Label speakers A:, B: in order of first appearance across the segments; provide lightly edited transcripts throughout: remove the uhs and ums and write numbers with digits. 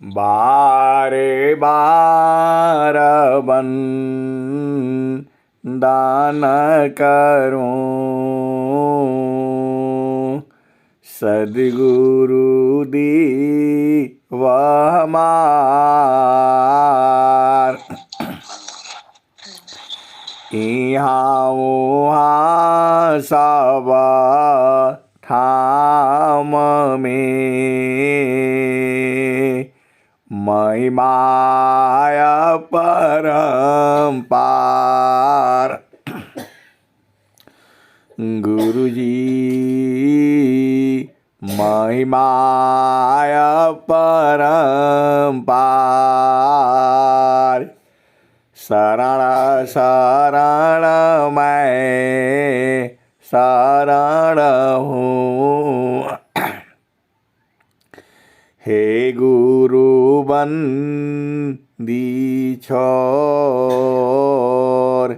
A: बारे बार दान करूं सद्गुरु दी वह मार। इहाँ उहाँ सब ठाम में महिमाया परम्पार। गुरुजी महिमाया परम्पार। शरण शरण मैं शरण हूँ। हे गुरु बंदी छोर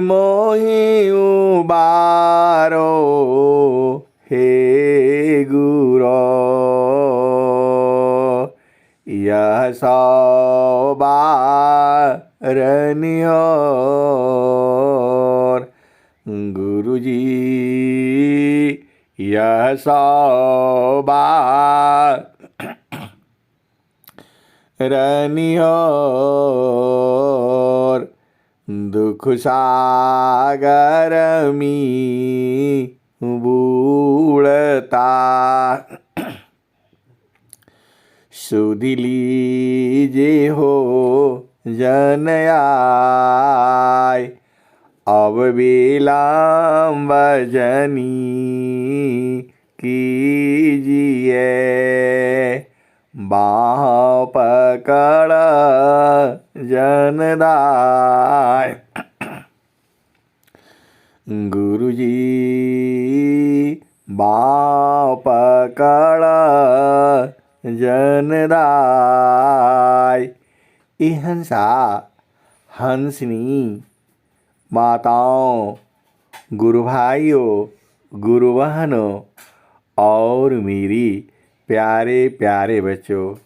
A: मोहि उबारो। हे गुरो यह सौबारनियोर। गुरुजी यह सौबारनियोर। दुख सागर में बूढ़ता सुध लीजे हो जन आय। अब विलंब जनी कीजिए बाह पकड़ जनदाय। गुरुजी बाह पकड़ जनदाय। ये हंसा हंसनी माताओं, गुरु भाइयों, गुरु बहनों और मेरी प्यारे प्यारे बच्चों,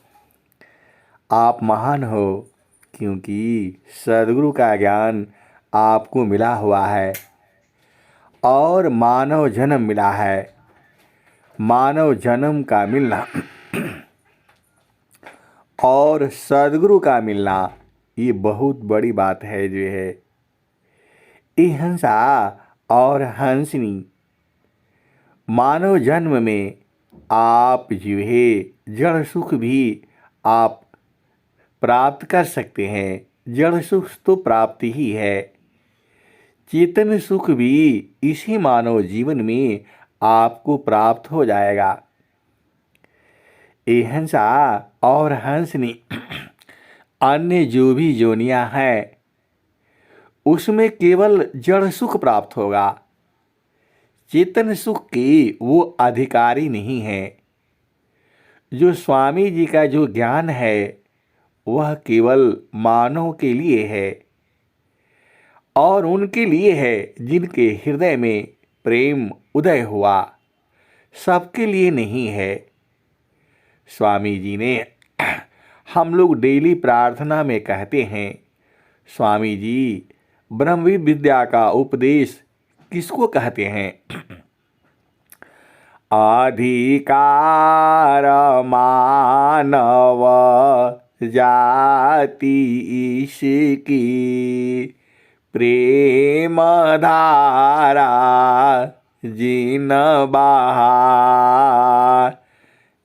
A: आप महान हो क्योंकि सद्गुरु का ज्ञान आपको मिला हुआ है और मानव जन्म मिला है। मानव जन्म का मिलना और सद्गुरु का मिलना ये बहुत बड़ी बात है। जो है ये हंसा और हंसनी मानव जन्म में आप जो है जड़ सुख भी आप प्राप्त कर सकते हैं। जड़ सुख तो प्राप्ति ही है, चेतन सुख भी इसी मानव जीवन में आपको प्राप्त हो जाएगा। ये हंसा और हंसनी अन्य जो भी जोनियां हैं उसमें केवल जड़ सुख प्राप्त होगा। चेतन सुख के वो अधिकारी नहीं है। जो स्वामी जी का जो ज्ञान है वह केवल मानव के लिए है और उनके लिए है जिनके हृदय में प्रेम उदय हुआ, सबके लिए नहीं है। स्वामी जी ने हम लोग डेली प्रार्थना में कहते हैं, स्वामी जी ब्रह्म विद्या का उपदेश किसको कहते हैं? अधिकार मानव जाति इसकी प्रेम धारा जिन बहार।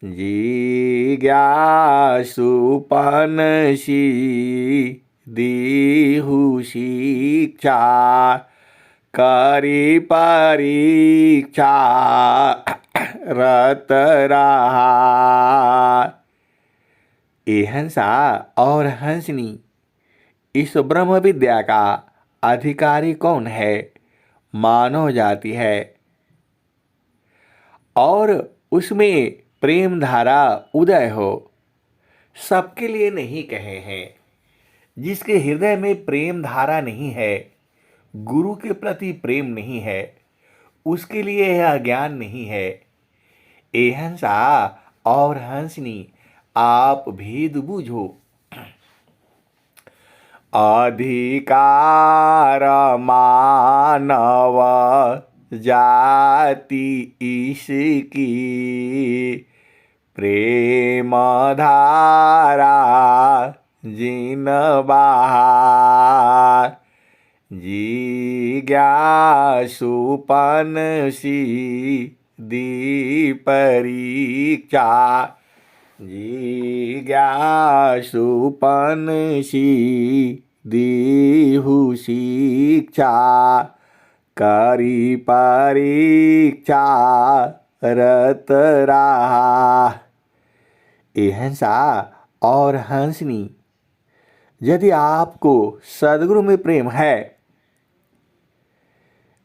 A: जिज्ञासुपन दीहु शिक्षा करी परीक्षा रत रहा। ये हंसा और हंसनी इस ब्रह्म विद्या का अधिकारी कौन है? मानव जाति है और उसमें प्रेम धारा उदय हो, सबके लिए नहीं कहे हैं। जिसके हृदय में प्रेम धारा नहीं है, गुरु के प्रति प्रेम नहीं है, उसके लिए यह ज्ञान नहीं है। ये हंसा और हंसनी आप भेद बूझो। अधिकार मानव जाति इसकी, प्रेम धारा जिन बहार, जिज्ञासुपन दी परीक्षा, जिज्ञासुपन दीहु शिक्षा, करी परीक्षा रत रहा। ए हंसा और हंसनी, यदि आपको सदगुरु में प्रेम है,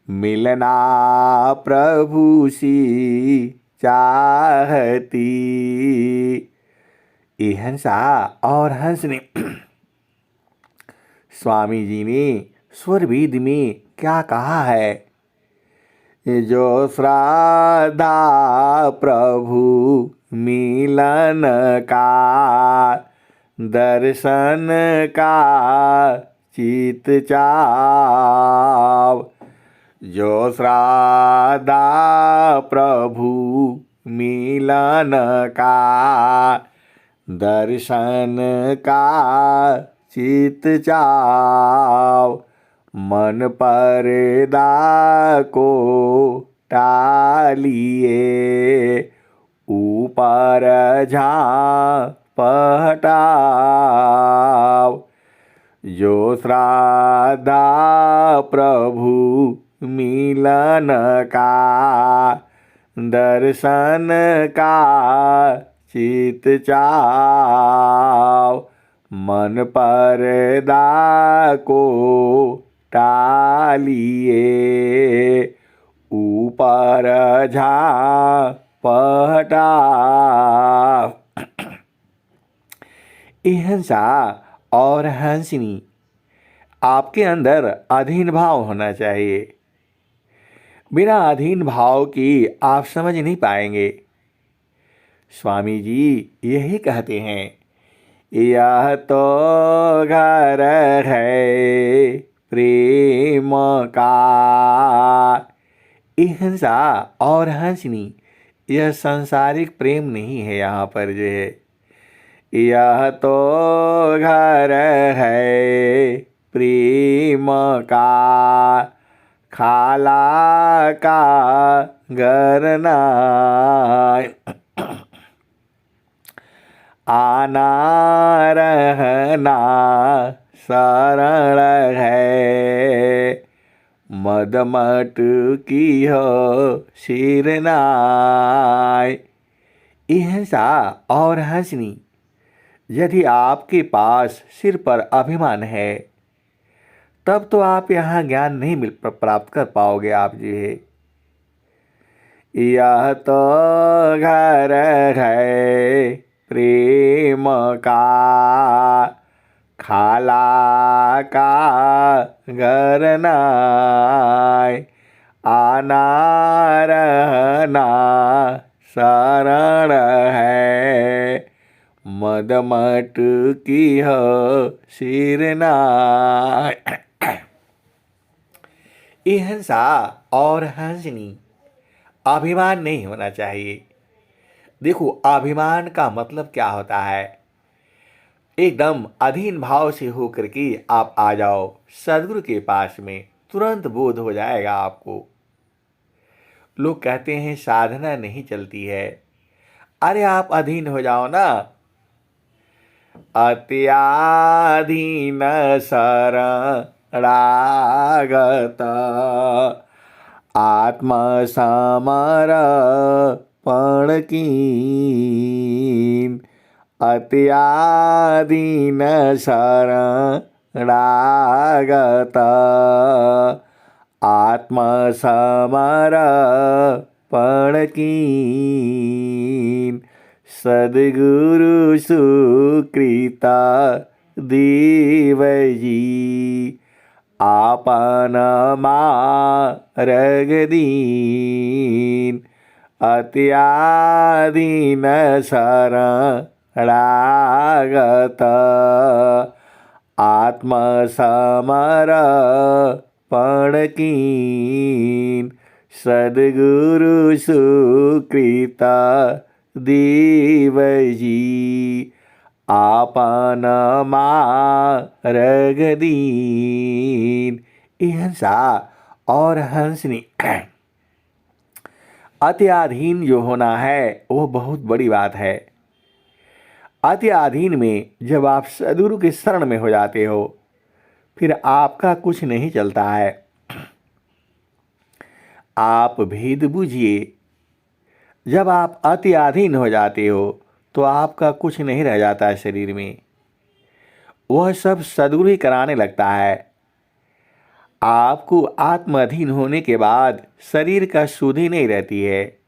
A: मिलना प्रभु सी चाहती। ए हंसा और हंसनी, स्वामी जी ने स्वरवेद में क्या कहा है? जो श्रद्धा प्रभु मिलन का, दर्शन का चित चाव। जो श्रद्धा प्रभु मिलन का, दर्शन का चित चाव। मन पर्दा को टालिए, ऊपर झाँप हटाव। जो श्रद्धा प्रभु मिलन का, दर्शन का चित चाव। मन पर्दा को टालिए, ऊपर झाँप हटाव। हंसा और हंसिनी, आपके अंदर अधीन भाव होना चाहिए। बिना अधीन भाव की आप समझ नहीं पाएंगे। स्वामी जी यही कहते हैं, यह तो घर है प्रेम का। हंसा और हंसनी, यह सांसारिक प्रेम नहीं है। यहाँ पर जो है, यह तो घर है प्रेम का, खाला का घर नाय। आना रहना शरण है, मदमट की हो सिर नाय। हंसा और हंसनी, यदि आपके पास सिर पर अभिमान है, तब तो आप यहाँ ज्ञान नहीं प्राप्त कर पाओगे। आप जो है, यह तो घर है प्रेम का, खाला का घर नाय। आना रहना शरण है, मदमट की हो सिर नाय। हंसा और हंसनी, अभिमान नहीं होना चाहिए। देखो, अभिमान का मतलब क्या होता है? एकदम अधीन भाव से होकर के आप आ जाओ सदगुरु के पास में, तुरंत बोध हो जाएगा आपको। लोग कहते हैं साधना नहीं चलती है। अरे आप अधीन हो जाओ ना। अत्याधीन शरणागत, आत्मसमर्पण कीन। अत्याधीन शरणागत, आत्मसमर्पण कीन। सद्गुरु सुकृत देव जी, आपन मार्ग दीन। अत्याधीन शरणागत, आत्मसमर्पण कीन सद्गुरु सुकृता देव जी आपन मार्ग दीन। ये हंसा और हंसनी अत्याधीन जो होना है वो बहुत बड़ी बात है। अत्याधीन में जब आप सद्गुरु के शरण में हो जाते हो फिर आपका कुछ नहीं चलता है। आप भेद बूझिए, जब आप अत्याधीन हो जाते हो तो आपका कुछ नहीं रह जाता है शरीर में, वह सब सद्गुरु ही कराने लगता है। आपको आत्माधीन होने के बाद शरीर का सुध ही नहीं रहती है,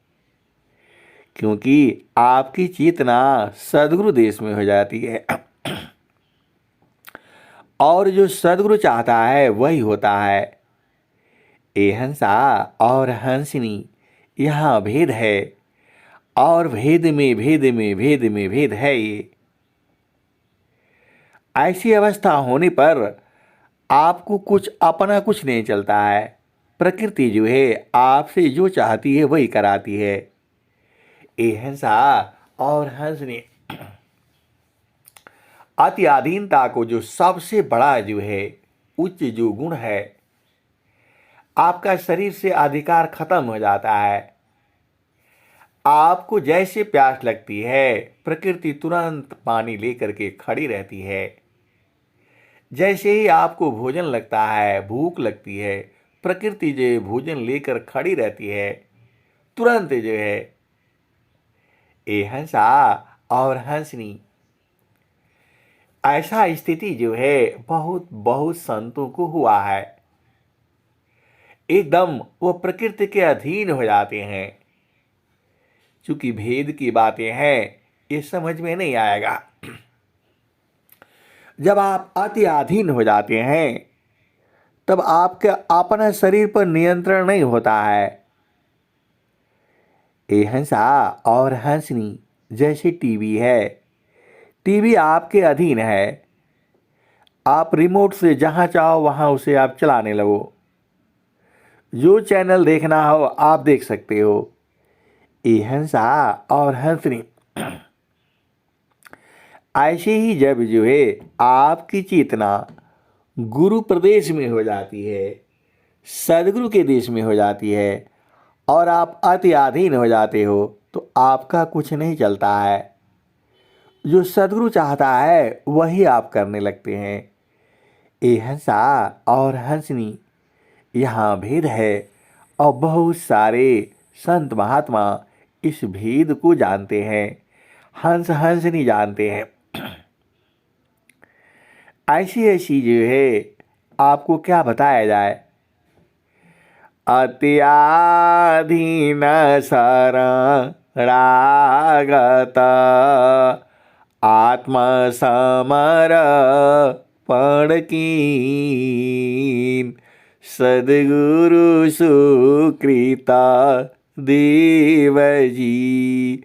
A: क्योंकि आपकी चेतना सद्गुरु देश में हो जाती है और जो सद्गुरु चाहता है वही होता है। ए हंसा और हंसिनी, यहाँ भेद है और भेद में भेद में भेद में भेद है। ये ऐसी अवस्था होने पर आपको कुछ अपना कुछ नहीं चलता है। प्रकृति जो है आपसे जो चाहती है वही कराती है। ए हंसा और हंसनी, अत्याधीनता को जो सबसे बड़ा जो है उच्च जो गुण है, आपका शरीर से अधिकार खत्म हो जाता है। आपको जैसे प्यास लगती है प्रकृति तुरंत पानी लेकर के खड़ी रहती है। जैसे ही आपको भोजन लगता है, भूख लगती है, प्रकृति जो है भोजन लेकर खड़ी रहती है तुरंत जो है। ए हंसा और हंसनी, ऐसा स्थिति जो है बहुत बहुत संतों को हुआ है। एकदम वो प्रकृति के अधीन हो जाते हैं। चूंकि भेद की बातें हैं ये समझ में नहीं आएगा। जब आप अत्याधीन हो जाते हैं तब आपके अपना शरीर पर नियंत्रण नहीं होता है। ए हंसा और हंसनी, जैसे टीवी है, टीवी आपके अधीन है। आप रिमोट से जहां चाहो वहां उसे आप चलाने लगो, जो चैनल देखना हो आप देख सकते हो। ए हंसा और हंसनी, ऐसे ही जब जो है आपकी चेतना गुरु प्रदेश में हो जाती है, सदगुरु के देश में हो जाती है और आप अत्याधीन हो जाते हो तो आपका कुछ नहीं चलता है। जो सदगुरु चाहता है वही आप करने लगते हैं। ए हंसा और हंसनी, यहाँ भेद है और बहुत सारे संत महात्मा इस भेद को जानते हैं, हंस हंसनी जानते हैं। ऐसी ऐसी जो है आपको क्या बताया जाए। अत्याधीन शरणागत आत्मसमर्पण कीन सद्गुरु सुकृता देव जी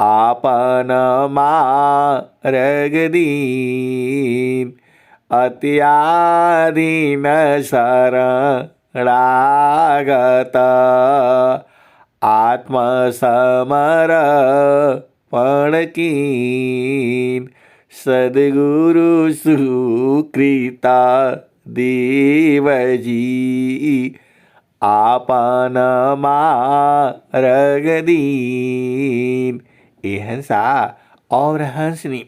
A: आपन मार्ग दीन। अत्याधीन शरणागत आत्मसमर्पण कीन सद्गुरु सुकृता देव जी आपन मार्ग दीन। ए हंसा और हंसनी,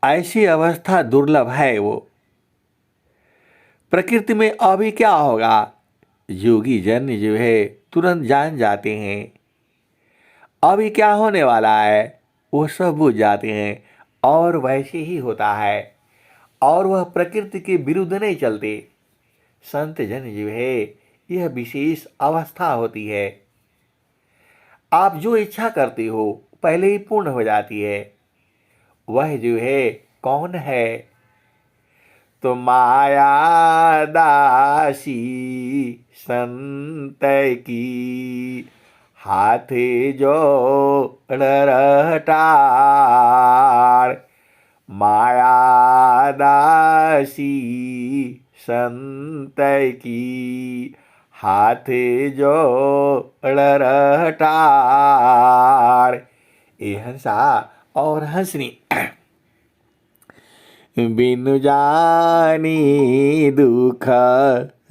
A: ऐसी अवस्था दुर्लभ है। वो प्रकृति में अभी क्या होगा, योगी जन जो है तुरंत जान जाते हैं अभी क्या होने वाला है, वो सब बुझ जाते हैं और वैसे ही होता है और वह प्रकृति के विरुद्ध नहीं चलते। संत जन जो है यह विशेष अवस्था होती है। आप जो इच्छा करते हो पहले ही पूर्ण हो जाती है। वह जो है कौन है, तो माया दासी संत की हाथ जोड़ रहटार। माया दासी संत की हाथ जोड़ रहटार। ए हंसा और हंसनी बिनु जानी दुख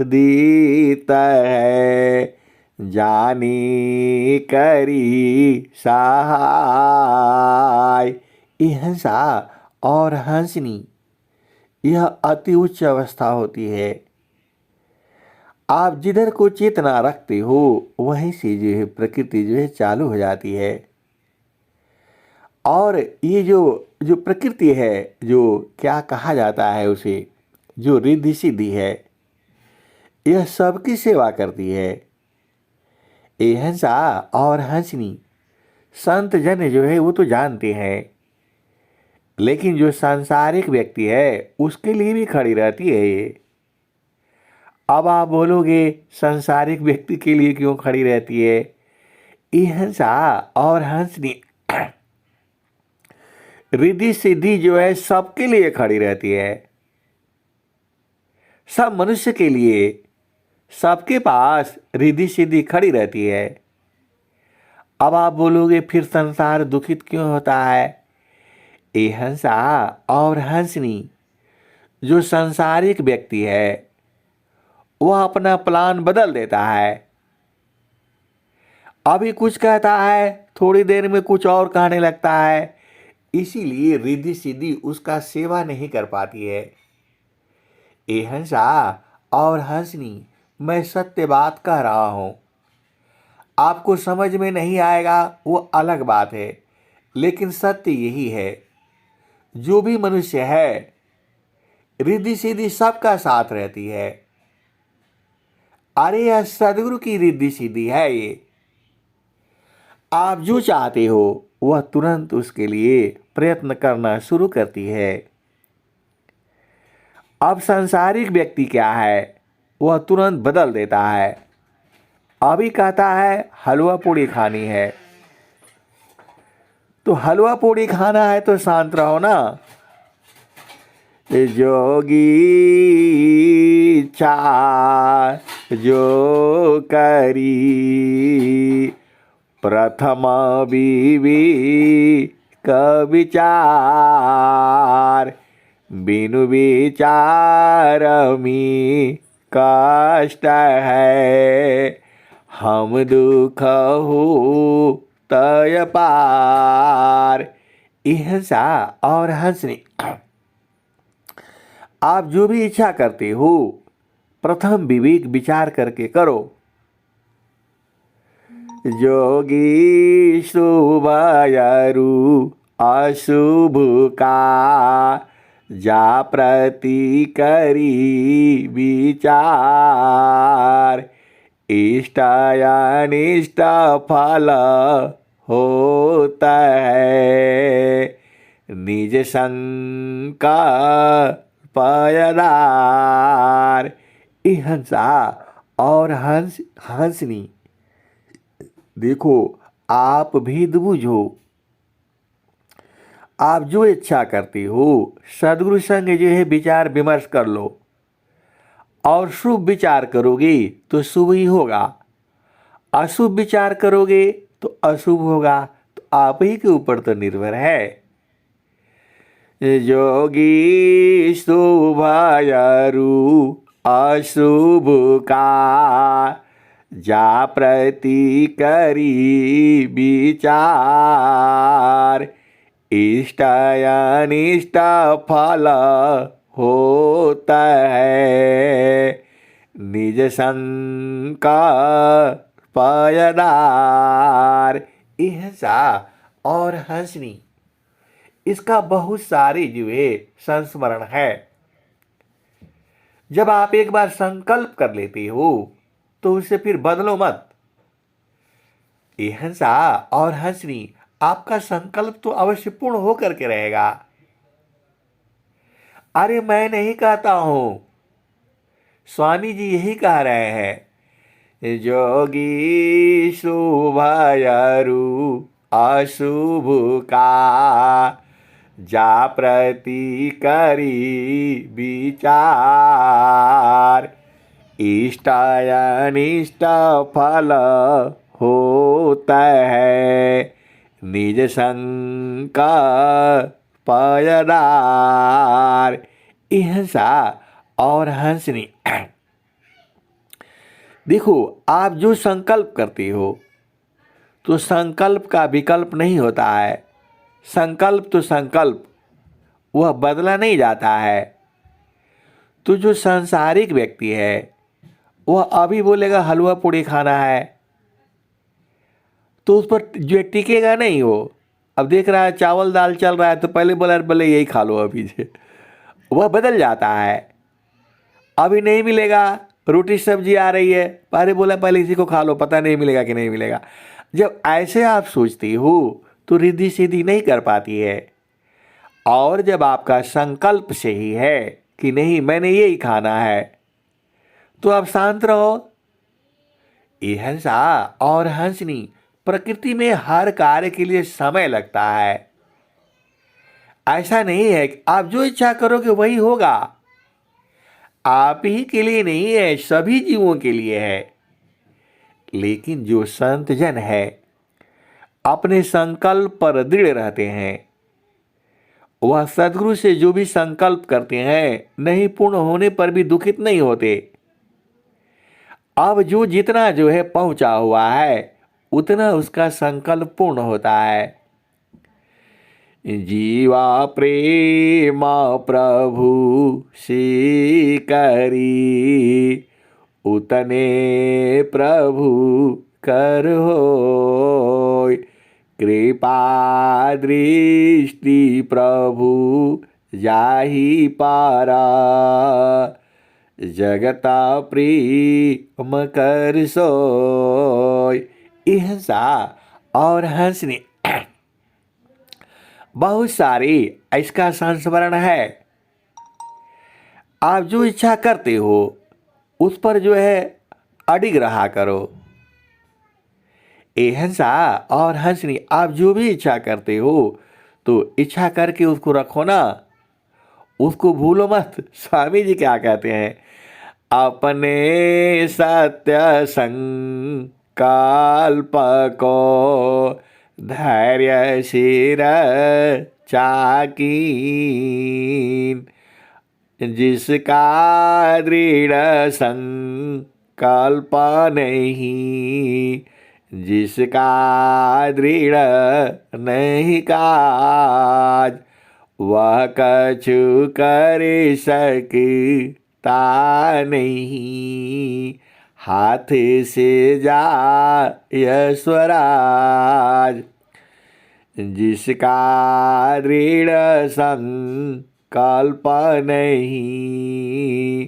A: दीता है, जानी करी सहाय। ये हंसा और हंसनी यह अति उच्च अवस्था होती है। आप जिधर को चेतना रखते हो वहीं से जो है प्रकृति जो है चालू हो जाती है। और ये जो प्रकृति है, जो क्या कहा जाता है उसे, जो रिद्धि सिद्धि है, यह सबकी सेवा करती है। ये हंसा और हंसनी संत जन जो है वो तो जानते हैं, लेकिन जो सांसारिक व्यक्ति है उसके लिए भी खड़ी रहती है ये। अब आप बोलोगे सांसारिक व्यक्ति के लिए क्यों खड़ी रहती है? ये हंसा और हंसनी रिद्धि सिद्धि जो है सबके लिए खड़ी रहती है, सब मनुष्य के लिए, सबके पास रिद्धि सिद्धि खड़ी रहती है। अब आप बोलोगे फिर संसार दुखित क्यों होता है? ये हंसा और हंसनी जो सांसारिक व्यक्ति है वह अपना प्लान बदल देता है। अभी कुछ कहता है, थोड़ी देर में कुछ और कहने लगता है, इसीलिए रिद्धि सिद्धि उसका सेवा नहीं कर पाती है। ए हंसा और हंसनी मैं सत्य बात कह रहा हूं, आपको समझ में नहीं आएगा वो अलग बात है, लेकिन सत्य यही है। जो भी मनुष्य है रिद्धि सिद्धि सबका साथ रहती है। अरे यह सदगुरु की रिद्धि सिद्धि है ये। आप जो चाहते हो वह तुरंत उसके लिए प्रयत्न करना शुरू करती है। अब सांसारिक व्यक्ति क्या है, वह तुरंत बदल देता है। अभी कहता है हलवा पूड़ी खानी है, तो हलवा पूड़ी खाना है तो शांत रहो ना। जोगी चार जो करी प्रथम बीवी का विचार। बिनु विचार में कष्ट है, हम दुख हो तय पार। हंसा और हंसनी आप जो भी इच्छा करते हो प्रथम विवेक विचार करके करो। जोगी शुभ यारु अशुभ का जा प्रति करी विचार। इष्ट अनिष्ट फल होता है, निज संकल्पयदार। हंसा और हंसनी देखो आप भेदबुझ हो। आप जो इच्छा करते हो सदगुरु संग जो है विचार विमर्श कर लो, और शुभ विचार करोगे तो शुभ ही होगा, अशुभ विचार करोगे तो अशुभ होगा। तो आप ही के ऊपर तो निर्भर है। जोगी शुभ यारु अशुभ का जा प्रति करी विचार। इष्ट अनिष्ट फल होता है, निज संकल्पयदार। हंसा और हंसनी इसका बहुत सारे जो है संस्मरण है। जब आप एक बार संकल्प कर लेते हो तो उसे फिर बदलो मत। हंसा और हंसनी आपका संकल्प तो अवश्य पूर्ण होकर के रहेगा। अरे मैं नहीं कहता हूं, स्वामी जी यही कह रहे हैं। जोगी शुभ अरु अशुभ का, जा प्रति करी विचार, इष्ट अनिष्ट फल होता है, निज संकल्प पयदार। हिंसा और हंसनी। देखो, आप जो संकल्प करते हो तो संकल्प का विकल्प नहीं होता है। संकल्प तो संकल्प, वह बदला नहीं जाता है। तो जो सांसारिक व्यक्ति है वह अभी बोलेगा हलवा पूड़ी खाना है, तो उस पर जो टिकेगा नहीं वो। अब देख रहा है चावल दाल चल रहा है तो पहले बोला बोले यही खा लो अभी से, वह बदल जाता है। अभी नहीं मिलेगा, रोटी सब्जी आ रही है, पहले बोला पहले इसी को खा लो, पता नहीं मिलेगा कि नहीं मिलेगा। जब ऐसे आप सोचती हो तो रिद्धि सिद्धि नहीं कर पाती है। और जब आपका संकल्प सही है कि नहीं मैंने यही खाना है, तो आप शांत रहो। ये हंसा और हंसनी। प्रकृति में हर कार्य के लिए समय लगता है। ऐसा नहीं है कि आप जो इच्छा करोगे वही होगा। आप ही के लिए नहीं है, सभी जीवों के लिए है। लेकिन जो संत जन है अपने संकल्प पर दृढ़ रहते हैं, वह सदगुरु से जो भी संकल्प करते हैं नहीं पूर्ण होने पर भी दुखित नहीं होते। अब जो जितना जो है पहुंचा हुआ है उतना उसका संकल्प पूर्ण होता है। जीवा प्रेम प्रभु से करी, उतने प्रभु कर होय, कृपा दृष्टि प्रभु जाहि पारा, जगता प्रेम कर सोय। हिंसा और हंसनी। बहुत सारी इसका संस्मरण है। आप जो इच्छा करते हो उस पर जो है अडिग रहा करो। हिंसा और हंसनी, आप जो भी इच्छा करते हो तो इच्छा करके उसको रखो ना, उसको भूलो मत। स्वामी जी क्या कहते हैं, अपने सत्य संकल्प को धैर्य सिर चाकीन, जिसका दृढ़ संकल्प नहीं, जिसका दृढ़ नहीं काज, वह कछु कर सकता नहीं, हाथ से जाय स्वराज, जिसका दृढ़ संकल्प नहीं,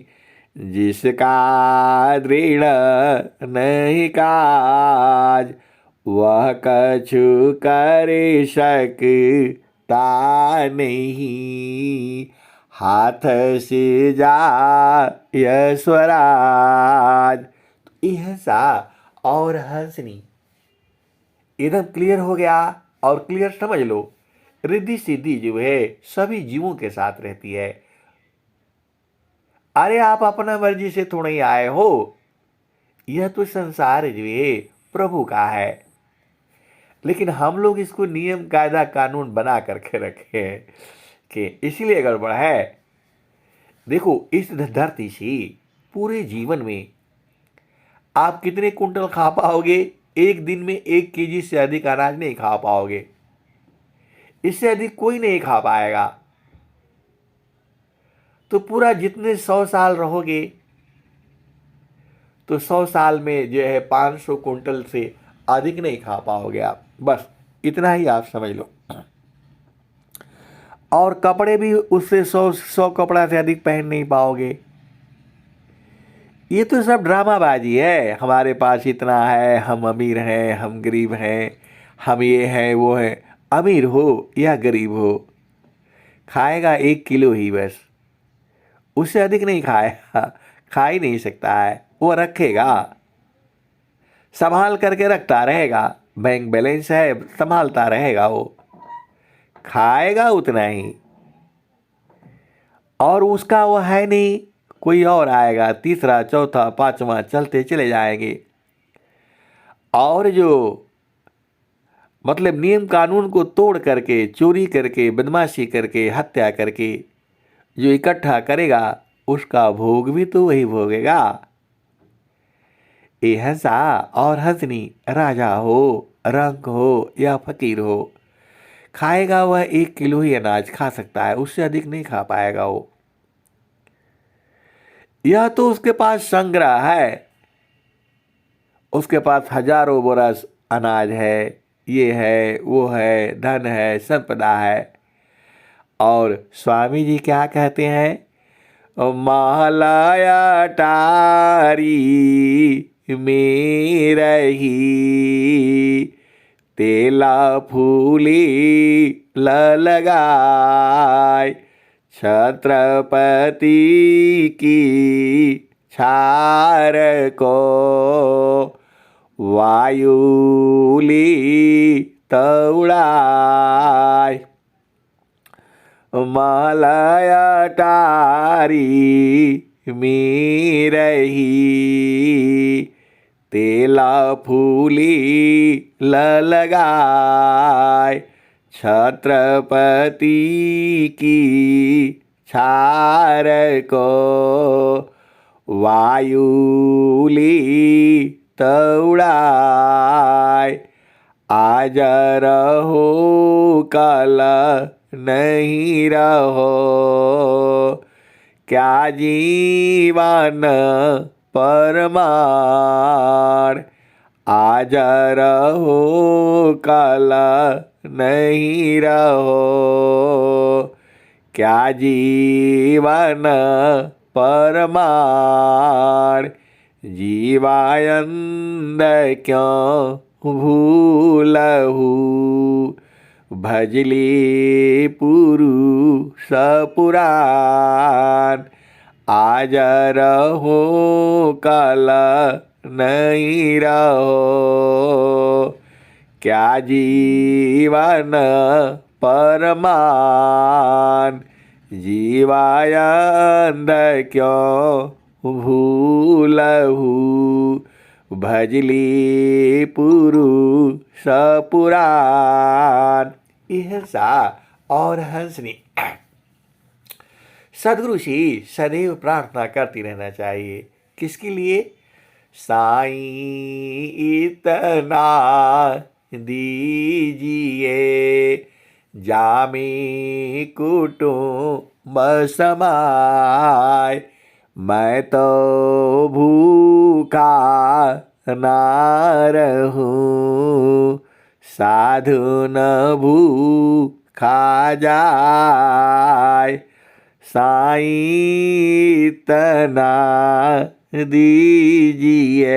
A: जिसका दृढ़ नहीं काज, वह कछु कर सकता नहीं, हाथ से जाय स्वराज। हिंसा और हंसनी एकदम क्लियर हो गया। और क्लियर समझ लो, रिद्धि सिद्धि जो है सभी जीवों के साथ रहती है। अरे आप अपना मर्जी से थोड़ा ही आए हो, यह तो संसार जो है प्रभु का है। लेकिन हम लोग इसको नियम कायदा कानून बना करके रखे हैं कि इसलिए गड़बड़ है। देखो, इस धरती से पूरे जीवन में आप कितने कुंटल खा पाओगे? एक दिन में 1 केजी से अधिक अनाज नहीं खा पाओगे। इससे अधिक कोई नहीं खा पाएगा। तो पूरा जितने 100 साल रहोगे तो 100 साल में जो है 500 कुंटल से अधिक नहीं खा पाओगे आप। बस इतना ही आप समझ लो। और कपड़े भी उससे 100 कपड़ा से अधिक पहन नहीं पाओगे। ये तो सब ड्रामाबाजी है। हमारे पास इतना है, हम अमीर हैं, हम गरीब हैं, हम ये हैं वो हैं। अमीर हो या गरीब हो, खाएगा 1 किलो ही बस, उससे अधिक नहीं खाएगा। खा ही नहीं सकता है, वो रखेगा। संभाल करके रखता रहेगा, बैंक बैलेंस है संभालता रहेगा, वो खाएगा उतना ही, और उसका वो है नहीं, कोई और आएगा, तीसरा चौथा पांचवा चलते चले जाएंगे। और जो मतलब नियम कानून को तोड़ करके, चोरी करके, बदमाशी करके, हत्या करके जो इकट्ठा करेगा, उसका भोग भी तो वही भोगेगा। ये हंसा और हंसनी, राजा हो, रंक हो या फकीर हो, खाएगा वह 1 किलो ही अनाज खा सकता है, उससे अधिक नहीं खा पाएगा वो। यह तो उसके पास संग्रह है, उसके पास हजारों बरस अनाज है, ये है वो है, धन है, संपदा है। और स्वामी जी क्या कहते हैं, महालया टारी में रही, तेला फूली लगाए, छत्रपति की छार को वायुली तौड़ाय। मालया टारी में रही, तेला फूली लगाय, छत्रपति की छार को वायुली तौड़ाय। आज रहो कल नहीं रहो, क्या जीवन परमार। आज रहो कल नहीं रहो, क्या जीवन परमार। जीवायंद क्यों भूलहु, भजली पुरुष पुराण। आज रहो कल नहीं रहो, क्या जीवन परमान। जीवायंद क्यों भूलहु, भजली पुरुष पुराण। यह सा और हंसनी सदगुरु से सदैव प्रार्थना करती रहना चाहिए। किसके लिए? साईं इतना दीजिए, जामी कुटुंब समाय। मैं तो भूखा ना रहूं, साधु न भूखा जाय। साईं इतना दीजिए,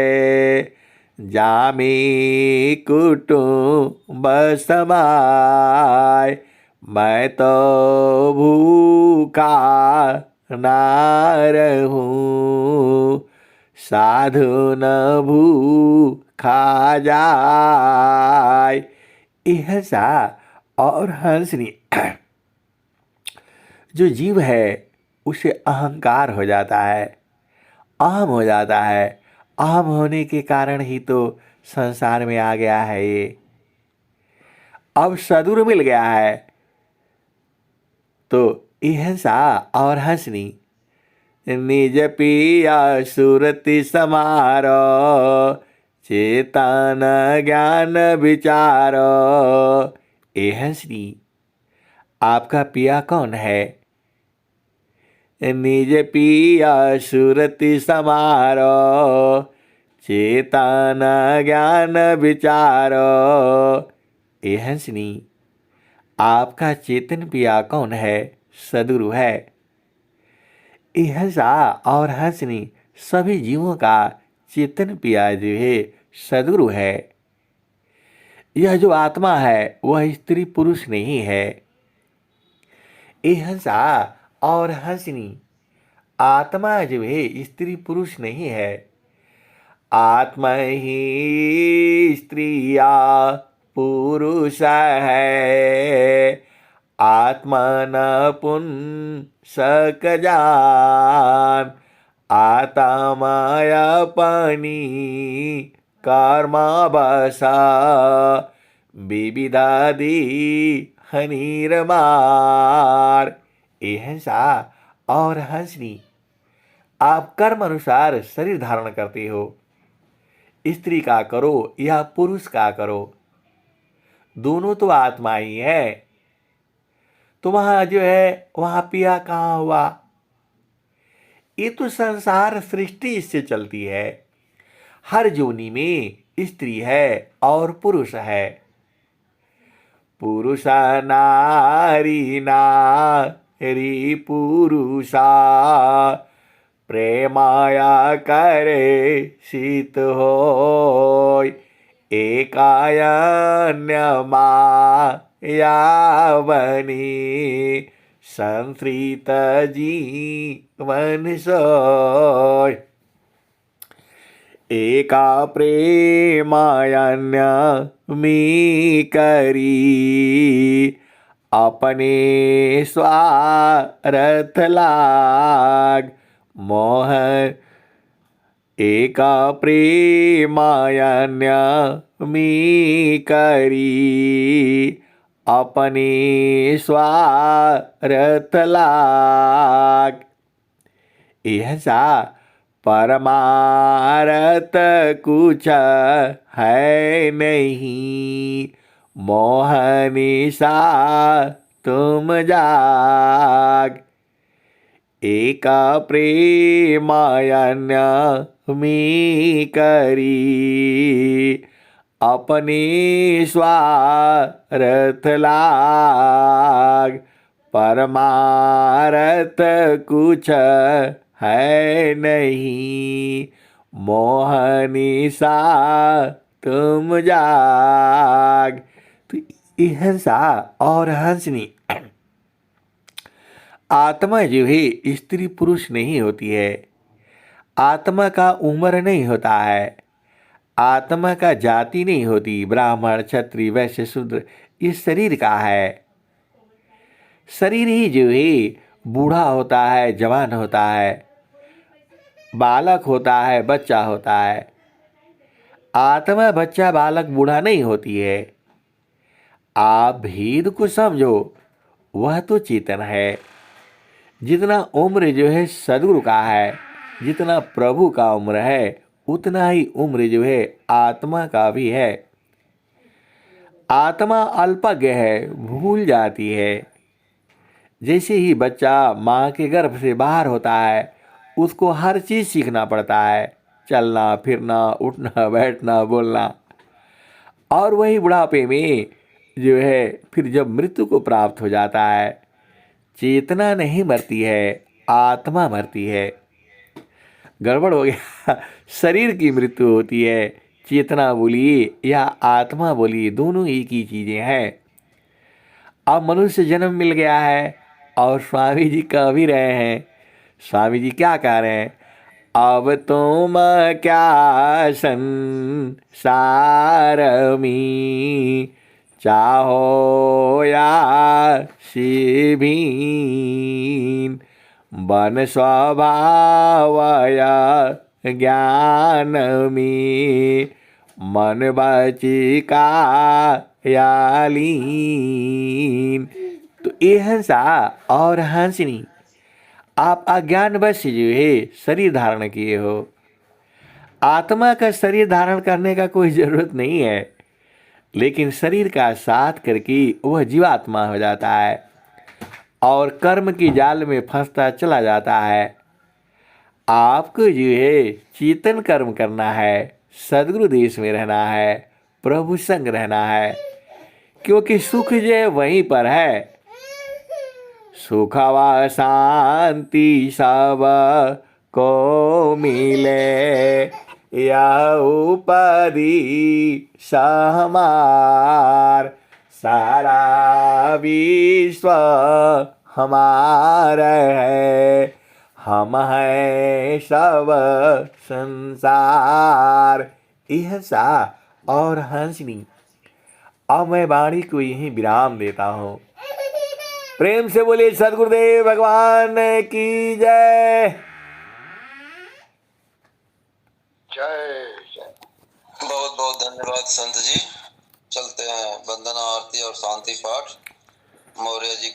A: जामी कुटुंब समाय। मैं तो भूखा ना रहूं, साधु न भूखा जाय। यह सा और हंसनी जो जीव है उसे अहंकार हो जाता है, अहम हो जाता है। अहम होने के कारण ही तो संसार में आ गया है ये। अब सदगुरु मिल गया है तो यह सा और हंसनी, निज पिया सुरति समारो, चेतन ज्ञान विचारो। ए हंसनी, आपका पिया कौन है? निज पिया सुरति समारो, चेतन ज्ञान विचारो। ए हंसनी, आपका चेतन पिया कौन है? सदगुरु है। ए हंसा और हंसनी, सभी जीवों का चेतन पिया जो है सदगुरु है। यह जो आत्मा है वह स्त्री पुरुष नहीं है। ए हंसा और हंसनी, आत्मा जो है स्त्री पुरुष नहीं है। आत्मा ही स्त्रिया पुरुष है, आत्मन पुंसक जान, आत्माय अपनी कर्म बसा, विविधादि हनीरमार। ए हंसा और हंसनी, आप कर्म अनुसार शरीर धारण करते हो, स्त्री का करो या पुरुष का करो, दोनों तो आत्मा ही है। तो वहां जो है वहां पिया कहाँ हुआ? ये तो संसार सृष्टि इससे चलती है। हर योनि में स्त्री है और पुरुष है। पुरुष नारी नारी पुरुषा, प्रेमाया करे शीत होय, एकायन्यमा यावनी, संश्रित जीवन सोय। एका प्रेमायन्य मी करी, अपने स्वार्थ लाग, मोह एका प्रेमायन्य मी करी, अपने स्वार्थ लाग। यह सा परमारथ कुछ है नहीं, मोह निशा तुम जाग। एका प्रेमायन्य मी करी, अपने स्वार्थ लाग, परमारथ कुछ है नहीं, मोह निशा तुम जाग। तो ये हंसा और हंसनी, आत्मा जो है स्त्री पुरुष नहीं होती है। आत्मा का उम्र नहीं होता है, आत्मा का जाति नहीं होती, ब्राह्मण क्षत्रिय वैश्य शूद्र, ये शरीर का है। शरीर ही जो है बूढ़ा होता है, जवान होता है, बालक होता है, बच्चा होता है। आत्मा बच्चा बालक बूढ़ा नहीं होती है। आप भेद को समझो, वह तो चेतन है। जितना उम्र जो है सद्गुरु का है, जितना प्रभु का उम्र है, उतना ही उम्र जो है आत्मा का भी है। आत्मा अल्पज्ञ है, भूल जाती है। जैसे ही बच्चा माँ के गर्भ से बाहर होता है, उसको हर चीज़ सीखना पड़ता है, चलना फिरना, उठना बैठना बोलना। और वही बुढ़ापे में जो है फिर जब मृत्यु को प्राप्त हो जाता है, चेतना नहीं मरती है, आत्मा मरती है। गड़बड़ हो गया। शरीर की मृत्यु होती है, चेतना बोलिए या आत्मा बोलिए, दोनों एक ही चीज़ें हैं। अब मनुष्य जन्म मिल गया है और स्वामी जी कह भी रहे हैं। स्वामी जी क्या कह रहे हैं? अब तुम क्या संसार में, चाहो या शिवीन, बन स्वभावया ज्ञान में, मन बचिका यालीन। तो ये हंसा और हंसनी, आप अज्ञानवश जो है शरीर धारण किए हो। आत्मा का शरीर धारण करने का कोई जरूरत नहीं है, लेकिन शरीर का साथ करके वह जीवात्मा हो जाता है और कर्म की जाल में फंसता चला जाता है। आपको जो है चेतन कर्म करना है, सद्गुरु देश में रहना है, प्रभु संग रहना है, क्योंकि सुख जो है वहीं पर है। सुख व शांति सब को मिले, यह उपाधि हमार, सारा विश्व हमारा है, हम हैं सब संसार। यह सा और हंसनी। अब मैं वाणी को यही विराम देता हूँ। प्रेम से बोलिए सदगुरुदेव भगवान की जय।
B: जय जय। बहुत बहुत धन्यवाद संत जी। चलते हैं वंदना आरती और शांति पाठ। मौर्य जी